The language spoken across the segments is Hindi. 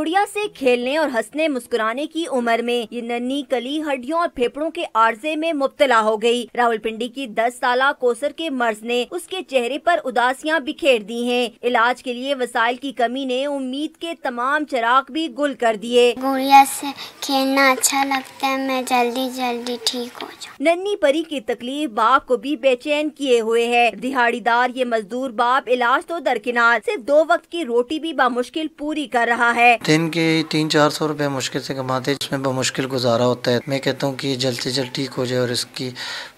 गुड़िया से खेलने और हंसने मुस्कुराने की उम्र में ये नन्ही कली हड्डियों और फेफड़ों के आर्जे में मुब्तला हो गई। रावलपिंडी की 10 साला कोसर के मर्ज ने उसके चेहरे पर उदासियां बिखेर दी हैं। इलाज के लिए वसाइल की कमी ने उम्मीद के तमाम चिराग भी गुल कर दिए। गुड़िया से खेलना अच्छा लगता है, मैं जल्दी जल्दी ठीक हो जाऊं। नन्ही परी की तकलीफ बाप को भी बेचैन किए हुए है। दिहाड़ीदार ये मजदूर बाप इलाज तो दरकिनार, सिर्फ 2 वक्त की रोटी भी बामुश्किल पूरी कर रहा है। दिन के 300-400 रुपए मुश्किल से कमाते हैं, इसमें मुश्किल गुजारा होता है। मैं कहता हूँ कि जल्द से जल्द ठीक हो जाए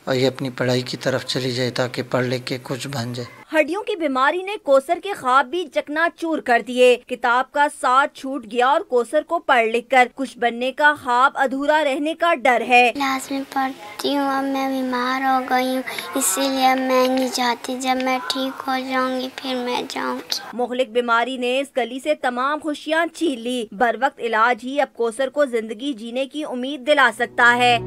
और ये अपनी पढ़ाई की तरफ चली जाए ताकि पढ़ लिख के कुछ बन जाए। हड्डियों की बीमारी ने कोसर के ख्वाब भी चकनाचूर कर दिए। किताब का साथ छूट गया और कोसर को पढ़ लिख कर कुछ बनने का ख्वाब अधूरा रहने का डर है। क्लास में पढ़ती हूँ, अब मैं बीमार हो गई हूँ, इसीलिए मैं नहीं चाहती। जब मैं ठीक हो जाऊंगी फिर मैं जाऊंगी। मुखलिक बीमारी ने इस गली से तमाम खुशियाँ छीन ली। बर वक्त इलाज ही अब कोसर को जिंदगी जीने की उम्मीद दिला सकता है।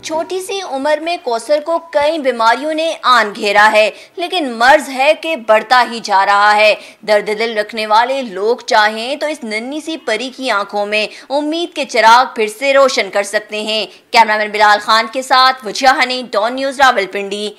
छोटी सी उम्र में कोसर को कई बीमारियों ने आन घेरा है, लेकिन मर्ज है कि बढ़ता ही जा रहा है। दर्द दिल रखने वाले लोग चाहें तो इस नन्ही सी परी की आंखों में उम्मीद के चिराग फिर से रोशन कर सकते हैं। कैमरामैन बिलाल खान के साथ वजिया हनी, डॉन न्यूज़, रावलपिंडी।